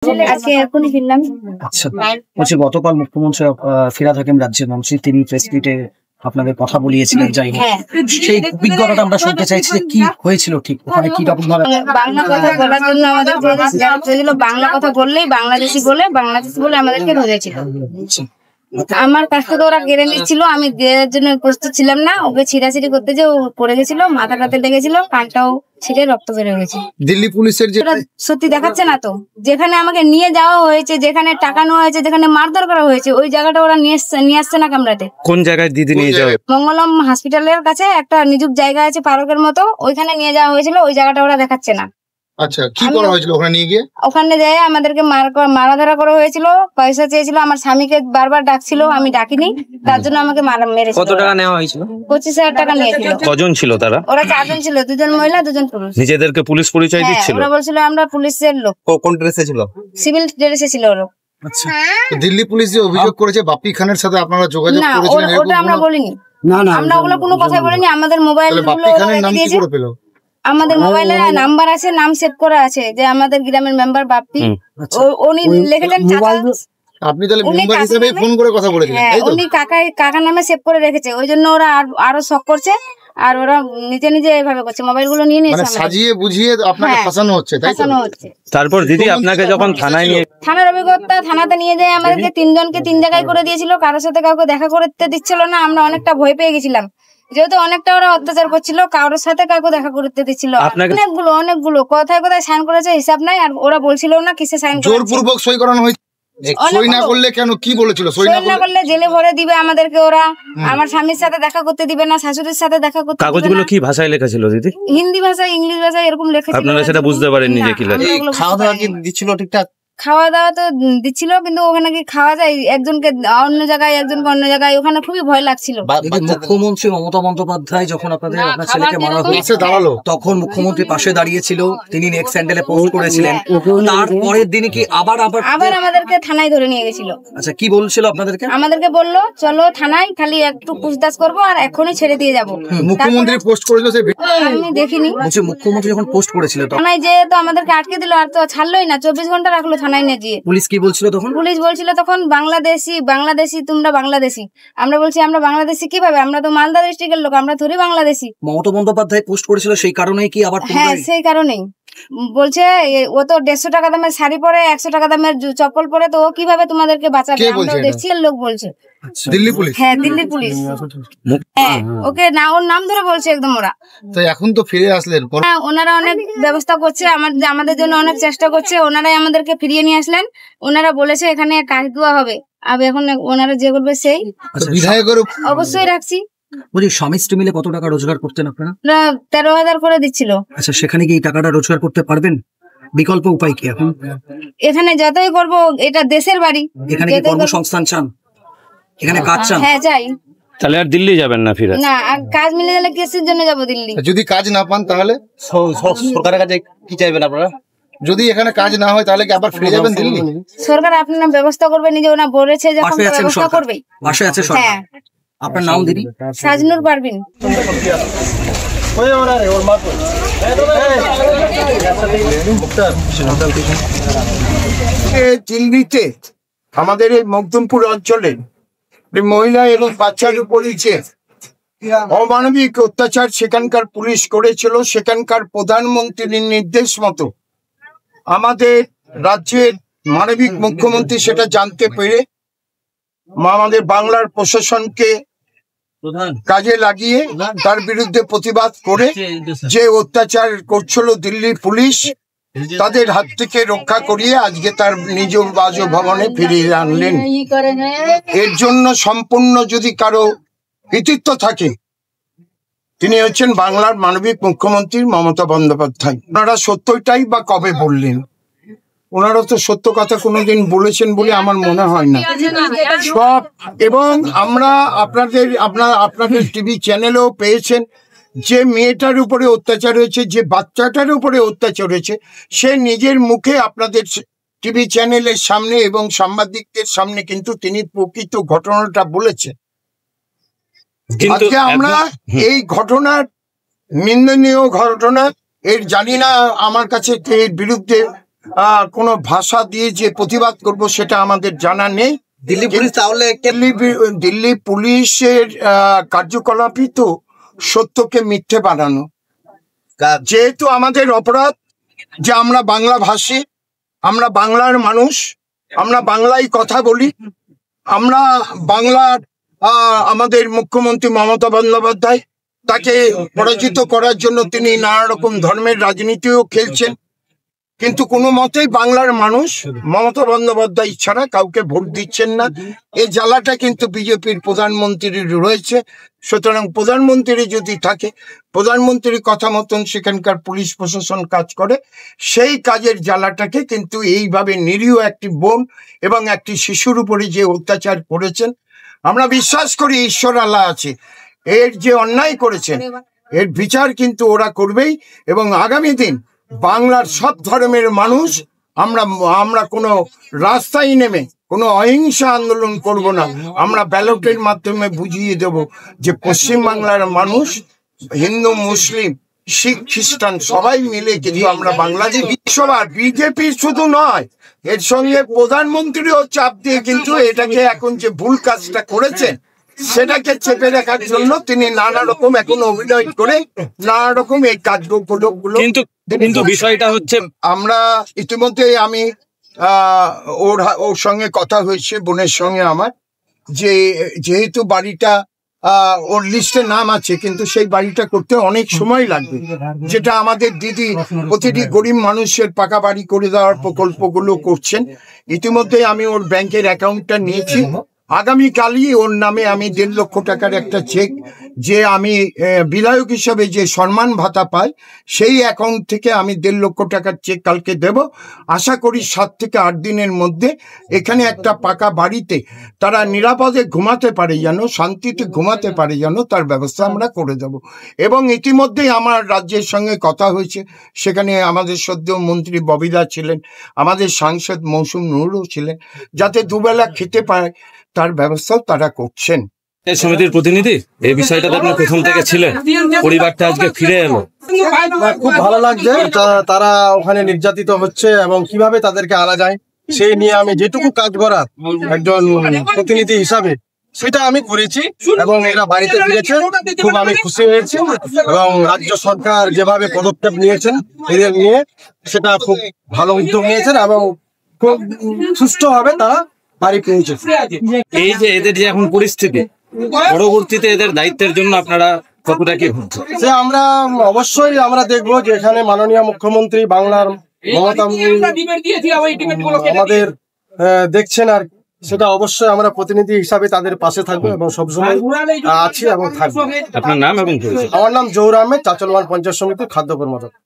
আজকে এখনই ফিরলাম। আচ্ছা, বলছি গতকাল মুখ্যমন্ত্রী ফিরহাদ হাকিম রাজ্যের মন্ত্রী তিনি প্রেস মিটে আপনাদের কথা বলিয়েছিলেন, যাই হোক সেই অভিজ্ঞতাটা আমরা শুনতে চাইছি যে কি হয়েছিল, ঠিক ওখানে কি রকম ভাবে বাংলা কথা বলার জন্য আমাদের বাংলা কথা বললেই বাংলাদেশি বলে আমাদেরকে ধরেছিল। আমার কাছ থেকে ওরা কেড়ে নিচ্ছিল, আমি দেওয়ার জন্য প্রস্তুত ছিলাম না। ওকে ছিঁড়াছিড়ি করতে যে ও পড়ে গেছিল, মাথাটাতে লেগেছিল, কানটাও ছিঁড়ে রক্ত বের হয়েছে। দিল্লি পুলিশের যে সত্যি দেখাচ্ছে না তো, যেখানে আমাকে নিয়ে যাওয়া হয়েছে, যেখানে টাকা নেওয়া হয়েছে, যেখানে মারধর করা হয়েছে, ওই জায়গাটা ওরা নিয়ে আসছে না কামড়াতে। কোন জায়গায় দিদি নিয়ে যাওয়া? মঙ্গলম হসপিটালের কাছে একটা নিযুক্ত জায়গা আছে পার্কের মতো, ওইখানে নিয়ে যাওয়া হয়েছিল। ওই জায়গাটা ওরা দেখাচ্ছে না। আচ্ছা, কি করা হয়েছিল ওখানে নিয়ে গিয়ে? ওখানে যাই আমাদেরকে মারাধরা করা হয়েছিল, পয়সা চেয়েছিল। আমার স্বামীকে বারবার ডাকছিল, আমি ডাকিনি, তার জন্য আমাকে মেরেছিল। কত টাকা নেওয়া হয়েছিল? 25,000 টাকা নিয়েছিল। কজন ছিল তারা? ওরা 4 জন ছিল, 2 জন মহিলা 2 জন পুরুষ। নিজেদেরকে পুলিশ পরিচয় দিচ্ছিল? ওরা বলছিল আমরা পুলিশের লোক। কোন ড্রেসে ছিল? সিভিল ড্রেসে ছিল ওরা। আচ্ছা, দিল্লি পুলিশ যে অভিযোগ করেছে বাপ্পি খানের সাথে আপনারা যোগাযোগ না, করেছিলেন, ওটা আমরা বলিনি। আমরা ওগুলো কোনো কথা বলিনি। আমাদের মোবাইল বাপ্পি খানের নাম কি করে পেল? আমাদের মোবাইলে নাম্বার আছে, নাম সেভ করা আছে যে আমাদের গ্রামের মেম্বার বাপ্পি। উনি লিখেছেন আপনি তাহলে মেম্বার হিসেবে ফোন করে কথা বলেছিলেন, তাই তো? উনি কাকা নামে সেভ করে রেখেছে, ওই জন্য ওরা আরো শক করছে। আর ওরা নিজে নিজে এইভাবে করছে, মোবাইল গুলো নিয়ে নিয়েছে, সাজিয়ে বুঝিয়ে আপনাকে ফাঁসানো হচ্ছে, তাই তো? তারপর দিদি আপনাকে যখন থানার অভিজ্ঞতা, থানাতে নিয়ে যায় আমাদেরকে 3 জনকে 3 জায়গায় করে দিয়েছিল। কারোর সাথে কাউকে দেখা করতে দিচ্ছিল না। আমরা অনেকটা ভয় পেয়ে গেছিলাম, যেহেতু অনেকটা ওরা অত্যাচার করছিল। কারোর সাথে কাউকে দেখা করতে দিচ্ছিল। অনেকগুলো কোথায় কোথায় সাইন করেছে হিসাব নাই। আর ওরা বলছিল না কিসে সাইন করেছে। জোরপূর্বক সই করানো হয়েছে। সই না করলে কেন, কি বলেছিল? সই না করলে জেলে ভরে দিবে আমাদেরকে ওরা। আমার স্বামীর সাথে দেখা করতে দিবে না, শাশুড়ির সাথে দেখা করতে দিবে না। কাগজগুলো কি ভাষায় লেখা ছিল দিদি? হিন্দি ভাষায়, ইংলিশ ভাষায় এরকম লেখা ছিল। আপনারা সেটা বুঝতে পারেননি যে কি লেখা? খাওয়া দাওয়া কি দিচ্ছিল ঠিকঠাক? খাওয়া দাওয়া তো দিচ্ছিল, কিন্তু ওখানে কি খাওয়া যায়? একজনকে অন্য জায়গায়, একজনকে অন্য জায়গায়, ওখানে খুবই ভয় লাগছিল। মুখ্যমন্ত্রী মমতা বন্দ্যোপাধ্যায় যখন আপনার ছেলেকে মারা হয়েছে দাঁড়ালো, তখন মুখ্যমন্ত্রী পাশে দাঁড়িয়েছিল, তিনি নেক্সট স্যান্ডেলে পোস্ট করেছিলেন। তারপরের দিনে কি আবার আমাদেরকে থানায় ধরে নিয়ে গেছিল। আচ্ছা, কি বলছিল আপনাদেরকে? আমাদেরকে বললো চলো থানায়, খালি একটু পুছতাছ করবো আর এখনই ছেড়ে দিয়ে যাবো। মুখ্যমন্ত্রী পোস্ট করেছিল, আমি দেখিনি। বলছি মুখ্যমন্ত্রী যখন পোস্ট করেছিল থানায় যে তো আমাদেরকে আটকে দিল, আর তো ছাড়লোই না, 24 ঘন্টা রাখলো থানায় নিয়ে গিয়ে। পুলিশ কি বলছিল তখন? পুলিশ বলছিল তখন বাংলাদেশি, তোমরা বাংলাদেশি। আমরা বলছি আমরা বাংলাদেশি কিভাবে? আমরা তো মালদা ডিস্ট্রিক্টের লোক, আমরা থোড়ি বাংলাদেশি। মমতা বন্দ্যোপাধ্যায় পোস্ট করেছিল, সেই কারণেই কি আবার? হ্যাঁ, সেই কারণেই বলছে ও তো 150 টাকা দামের শাড়ি পরে, 100 টাকা দামের চপ্পল পরে, তো ও কিভাবে তোমাদেরকে বাঁচাবে? আমরা দেশের লোক বলছে। দিল্লি পুলিশ? হ্যাঁ, দিল্লির পুলিশ। হ্যাঁ, ওকে না, ওর নাম ধরে বলছে একদম ওরা। তো এখন তো ফিরে আসলেন, ওনারা অনেক ব্যবস্থা করছে, আমাদের জন্য অনেক চেষ্টা করছে। ওনারাই আমাদেরকে ফিরিয়ে নিয়ে আসলেন। ওনারা বলেছে এখানে কাজ দেওয়া হবে, আর এখন ওনারা যে করবে সেই। বিধায়কের অবশ্যই রাখছি। বলছি স্বামী স্ত্রী মিলে কত টাকা রোজগার করতেন আপনারা? 13,000 করে দিচ্ছিল। আচ্ছা, সেখানে কি এই টাকাটা রোজগার করতে পারবেন? বিকল্প উপায় কি এখন? এখানে যতই করবো, এটা দেশের বাড়ি, এখানে কি কর্মসংস্থান চান? এখানে কাজ চান? হ্যাঁ, চাই। তাহলে আর দিল্লি যাবেন না? ফিরে না, কাজ মিলে গেলে কিসের জন্য যাবো দিল্লি? যদি কাজ না পান তাহলে সরকারের কাছে কি চাইবেন আপনারা? যদি এখানে কাজ না হয় তাহলে কি আবার ফিরে যাবেন দিল্লি? সরকার আপনার ব্যবস্থা করবে, নিজে ওনা বলেছে যখন ব্যবস্থা করবে। পাশে আছে সরকার। হ্যাঁ। আপনার নাম দিদি? সাজনুর পারভিন। দিল্লিতে আমাদের এই মখদুমপুর অঞ্চলে মহিলা এবং বাচ্চার উপরে যে অমানবিক অত্যাচার সেখানকার পুলিশ করেছিল, সেখানকার প্রধানমন্ত্রীর নির্দেশ মতো আমাদের রাজ্যের মানবিক মুখ্যমন্ত্রী সেটা জানতে পেরে আমাদের বাংলার প্রশাসনকে কাজে লাগিয়ে তার বিরুদ্ধে প্রতিবাদ করে যে অত্যাচার করছিল দিল্লি পুলিশ, তাদের হাত থেকে রক্ষা করিয়ে আজকে তার নিজ বাসভবনে ফিরিয়ে আনলেন। এর জন্য সম্পূর্ণ যদি কারো কৃতিত্ব থাকে, তিনি হচ্ছেন বাংলার মানবিক মুখ্যমন্ত্রী মমতা বন্দ্যোপাধ্যায়। ওনারা সত্যটাই বা কবে বললেন? ওনারা তো সত্য কথা কোনোদিন বলেছেন বলে আমার মনে হয় না সব। এবং আমরা আপনাদের টিভি চ্যানেলেও পেয়েছেন যে মেয়েটার উপরে অত্যাচার হয়েছে, যে বাচ্চাটার উপরে অত্যাচার হয়েছে, সে নিজের মুখে আপনাদের টিভি চ্যানেলের সামনে এবং সাংবাদিকদের সামনে কিন্তু তিনি প্রকৃত ঘটনাটা বলেছেন। আজকে আমরা এই ঘটনার নিন্দনীয় ঘটনা, এর জানি না আমার কাছে এর বিরুদ্ধে কোনো ভাষা দিয়ে যে প্রতিবাদ করব সেটা আমাদের জানা নেই। দিল্লি পুলিশ তাহলে দিল্লি পুলিশের কার্যকলাপই তো সত্যকে মিথ্যে বানানো। যেহেতু আমাদের অপরাধ যে আমরা বাংলা ভাষী, আমরা বাংলার মানুষ, আমরা বাংলায় কথা বলি, আমরা বাংলার আমাদের মুখ্যমন্ত্রী মমতা বন্দ্যোপাধ্যায় তাকে পরাজিত করার জন্য তিনি নানা রকম ধর্মের রাজনীতিও খেলছেন, কিন্তু কোনো মতেই বাংলার মানুষ মমতা বন্দ্যোপাধ্যায় ছাড়া কাউকে ভোট দিচ্ছেন না। এই জ্বালাটা কিন্তু বিজেপির প্রধানমন্ত্রীর রয়েছে। সুতরাং প্রধানমন্ত্রী যদি থাকে, প্রধানমন্ত্রীর কথা মতন সেখানকার পুলিশ প্রশাসন কাজ করে, সেই কাজের জ্বালাটাকে কিন্তু এইভাবে নিরীহ একটি বোন এবং একটি শিশুর উপরে যে অত্যাচার করেছেন, আমরা বিশ্বাস করি ঈশ্বর আল্লাহ আছে, এর যে অন্যায় করেছেন এর বিচার কিন্তু ওরা করবেই। এবং আগামী দিন বাংলার সব ধর্মের মানুষ আমরা কোনো রাস্তায় নেমে কোনো অহিংসা আন্দোলন করব না। আমরা ব্যালটের মাধ্যমে বুঝিয়ে দেব যে পশ্চিমবাংলার মানুষ হিন্দু, মুসলিম, শিখ, খ্রিস্টান সবাই মিলে কিন্তু আমরা বাংলাদেশ বিশ্ববার বিজেপি শুধু নয়, এর সঙ্গে প্রধানমন্ত্রীও চাপ দিয়ে কিন্তু এটাকে এখন যে ভুল কাজটা করেছেন সেটাকে চেপে রাখার জন্য তিনি নানা রকম এখন অভিনয় করে নানা রকম এই কাজগুলো কিন্তু বিষয়টা হচ্ছে আমরা ইতিমধ্যে আমি ওর সঙ্গে কথা হয়েছে বোনের সঙ্গে আমার, যে যেহেতু বাড়িটা ওর লিস্টে নাম আছে কিন্তু সেই বাড়িটা করতে অনেক সময় লাগবে, যেটা আমাদের দিদি প্রতিটি গরিব মানুষের পাকা বাড়ি করে দেওয়ার প্রকল্পগুলো করছেন। ইতিমধ্যে আমি ওর ব্যাংকের অ্যাকাউন্টটা নিয়েছি, আগামীকালই ওর নামে আমি 1.5 লক্ষ টাকার একটা চেক, যে আমি বিধায়ক হিসাবে যে সম্মান ভাতা পাই সেই অ্যাকাউন্ট থেকে আমি 1.5 লক্ষ টাকার চেক কালকে দেব। আশা করি 7 থেকে 8 দিনের মধ্যে এখানে একটা পাকা বাড়িতে তারা নিরাপদে ঘুমাতে পারে, যেন শান্তিতে ঘুমাতে পারে, যেন তার ব্যবস্থা আমরা করে দেব। এবং ইতিমধ্যেই আমার রাজ্যের সঙ্গে কথা হয়েছে, সেখানে আমাদের সদ্য মন্ত্রী ববিদা ছিলেন, আমাদের সাংসদ মৌসুম নুরও ছিলেন, যাতে দুবেলা খেতে পায় তার ব্যবস্থাও তারা করছেন। সমিতির প্রতিনিধি, এই বিষয়টাতে আপনি প্রথম থেকে ছিলেন, পরিবারটা আজকে ফিরে এলো, খুব ভালো লাগছে। তারা ওখানে নির্যাতিত হচ্ছে এবং কিভাবে তাদেরকে আনা যায় সেই নিয়ে আমি যেটুকু কাজ করার একজন প্রতিনিধি হিসাবে সেটা আমি করেছি এবং এরা বাড়িতে ফিরেছে, খুব আমি খুশি হয়েছি। এবং রাজ্য সরকার যেভাবে পদক্ষেপ নিয়েছেন এদের নিয়ে, সেটা খুব ভালো উদ্যোগ নিয়েছেন এবং খুব সুষ্ঠুভাবে তারা বাড়ি পৌঁছেছে। এই যে এদের যে এখন পরিস্থিতি, পরবর্তীতে এদের দায়িত্বের জন্য আপনারা কতটা কি ভাবছেন? সে আমরা অবশ্যই আমরা দেখবো যে এখানে মাননীয় মুখ্যমন্ত্রী বাংলার মমতা আমাদের দেখছেন, আর সেটা অবশ্যই আমরা প্রতিনিধি হিসাবে তাদের পাশে থাকবো এবং সবসময় আছি এবং থাকবো। আপনার নাম এবং আমার নাম জহুর আহমেদ, চাচলওয়ান পঞ্চায়েত সমিতির খাদ্য কর্মকর্তা।